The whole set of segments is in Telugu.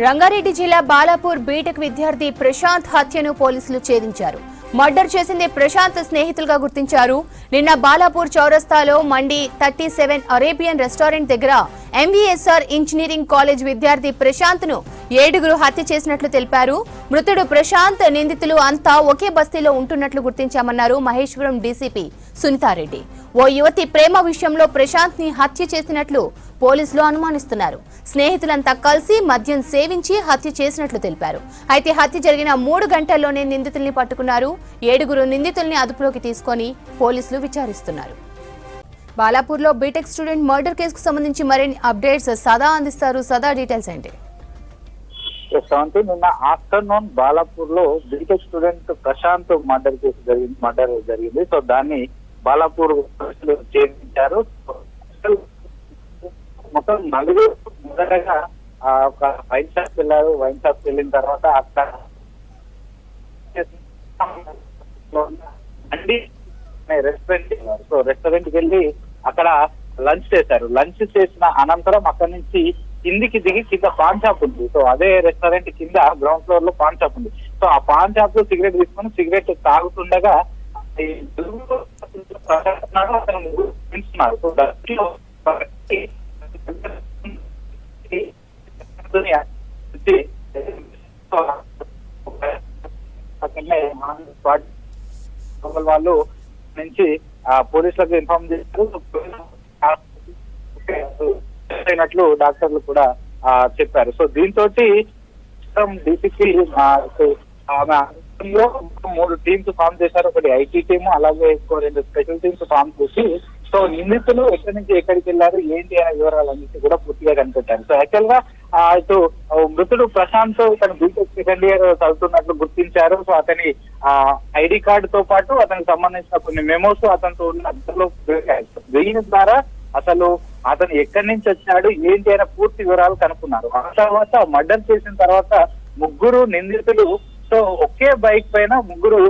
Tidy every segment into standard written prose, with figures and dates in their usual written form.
రంగారెడ్డి జిల్లా బాలాపూర్ బీటెక్ విద్యార్థి ప్రశాంత్ హత్యను పోలీసులు ఛేదించారు. మర్డర్ చేసింది ప్రశాంత్ స్నేహితులుగా గుర్తించారు. నిన్న బాలాపూర్ చౌరస్తాలో మండి 37 అరేబియన్ రెస్టారెంట్ దగ్గర ఎంవీఎస్ఆర్ ఇంజనీరింగ్ కాలేజ్ విద్యార్థి ప్రశాంత్ ను 7గురు హత్య చేసినట్లు తెలిపారు. మృతుడు ప్రశాంత్, నిందితులు అంతా ఒకే బస్తీలో ఉంటున్నట్లు గుర్తించామన్నారు మహేశ్వరం డీసీపీ సునీతారెడ్డి. ఓ యువతి ప్రేమ విషయంలో ప్రశాంత్ ని హత్య చేసినట్లు పోలీసులు అనుమానిస్తున్నారు. స్నేహితులంతా కలిసి మద్యం సేవించి హత్య చేసినట్లు తెలిపారు. అయితే హత్య జరిగిన 3 గంటల్లోనే నిందితుల్ని పట్టుకున్నారు. 7గురు నిందితుల్ని అదుపులోకి తీసుకొని పోలీసులు విచారిస్తున్నారు. బాలాపూర్లో బీటెక్ స్టూడెంట్ మర్డర్ కేసుకు సంబంధించి మరిన్ని అప్డేట్స్ సదా అందిస్తారు. సదా, డీటెయిల్స్ ఏంటి? నిన్న ఆఫ్టర్నూన్ బాలాపూర్ లో బీటెక్ స్టూడెంట్ ప్రశాంత్ మర్డర్ జరిగింది. సో దాన్ని బాలాపూర్ చేయించారు. మొత్తం 4 మొదటగా ఒక వైన్ షాప్ వెళ్ళారు. వైన్ షాప్ వెళ్ళిన తర్వాత అక్కడ రెస్టారెంట్ వెళ్ళి అక్కడ లంచ్ చేశారు. లంచ్ చేసిన అనంతరం అక్కడి నుంచి కిందికి దిగి కింద పాన్ షాప్ ఉంది. సో అదే రెస్టారెంట్ కింద గ్రౌండ్ ఫ్లోర్ లో పాన్ షాప్ ఉంది. సో ఆ పాన్ షాప్ లో సిగరెట్ తీసుకొని సిగరెట్ తాగుతుండగా వాళ్ళు నుంచి పోలీసులకు ఇన్ఫార్మ్ చేశారు. అయినట్లు డాక్టర్లు కూడా చెప్పారు. సో దీంతో డీసీపీ ఆమె 3 టీమ్స్ ఫామ్ చేశారు. ఒకటి ఐటీ టీమ్, అలాగే 2 స్పెషల్ టీమ్స్ ఫామ్ చేసి సో నిందితులు ఎక్కడి నుంచి ఎక్కడికి వెళ్ళారు ఏంటి అనే వివరాలన్నింటి కూడా పూర్తిగా కనిపెట్టారు. సో యాక్చువల్ గా ఇటు మృతుడు ప్రశాంత్ తన బీటెక్ సెకండ్ ఇయర్ చదువుతున్నట్లు గుర్తించారు. సో అతని ఐడి కార్డు తో పాటు అతనికి సంబంధించిన కొన్ని మెమోస్ అతనితో ఉన్న దీని ద్వారా అసలు అతను ఎక్కడి నుంచి వచ్చాడు ఏంటి అనే పూర్తి వివరాలు కనుక్కున్నారు. ఆ తర్వాత మర్డర్ చేసిన తర్వాత 3 నిందితులు సో ఒకే బైక్ పైన 3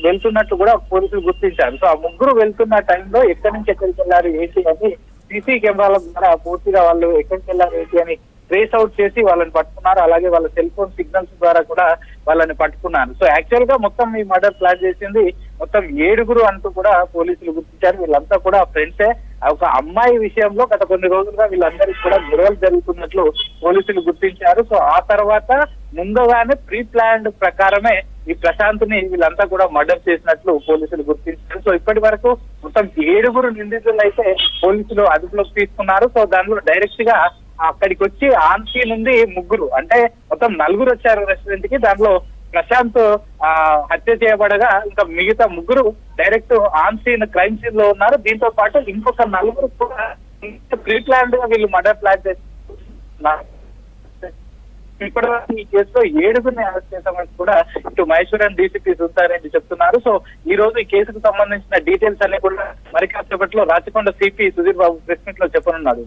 వెళ్తున్నట్టు కూడా పోలీసులు గుర్తించారు. సో ఆ 3 వెళ్తున్న టైంలో ఎక్కడి నుంచి ఎక్కడికి వెళ్ళారు ఏంటి అని సీసీ కెమెరాల ద్వారా పూర్తిగా వాళ్ళు ఎక్కడికి వెళ్ళారు ఏంటి అని ట్రేస్ అవుట్ చేసి వాళ్ళని పట్టుకున్నారు. అలాగే వాళ్ళ సెల్ ఫోన్ సిగ్నల్స్ ద్వారా కూడా వాళ్ళని పట్టుకున్నారు. సో యాక్చువల్ గా మొత్తం ఈ మర్డర్ ప్లాన్ చేసింది మొత్తం 7గురు అంటూ కూడా పోలీసులు గుర్తించారు. వీళ్ళంతా కూడా ఫ్రెండ్సే. ఒక అమ్మాయి విషయంలో గత కొన్ని రోజులుగా వీళ్ళందరికీ కూడా గొడవలు జరుగుతున్నట్లు పోలీసులు గుర్తించారు. సో ఆ తర్వాత ముందుగానే ప్రీ ప్లాన్డ్ ప్రకారమే ఈ ప్రశాంత్ ని వీళ్ళంతా కూడా మర్డర్ చేసినట్లు పోలీసులు గుర్తించారు. సో ఇప్పటి వరకు మొత్తం 7గురు నిందితులు అయితే పోలీసులు అదుపులోకి తీసుకున్నారు. సో దానిలో డైరెక్ట్ గా అక్కడికి వచ్చి ఆన్ సీన్ ఉంది 3, అంటే మొత్తం 4 వచ్చారు రెస్టారెంట్ కి. దాంట్లో ప్రశాంత్ హత్య చేయబడగా ఇంకా మిగతా 3 direct on scene crime scene లో ఉన్నారు. దీంతో పాటు ఇంకొక 4 కూడా ప్రీ ప్లాన్డ్ గా వీళ్ళు మర్డర్ ప్లాన్ చేస్తున్నారు. ఇప్పటివరకు ఈ కేసులో 7గురిని అరెస్ట్ చేశామని కూడా ఇటు మహేశ్వరం డీసీపీ సునీతారెడ్డి చెప్తున్నారు. సో ఈ రోజు ఈ కేసుకు సంబంధించిన డీటెయిల్స్ అన్ని కూడా మరి కాసేపట్లో Rachakonda CP Sudheer Babu press meet లో చెప్పనున్నారు.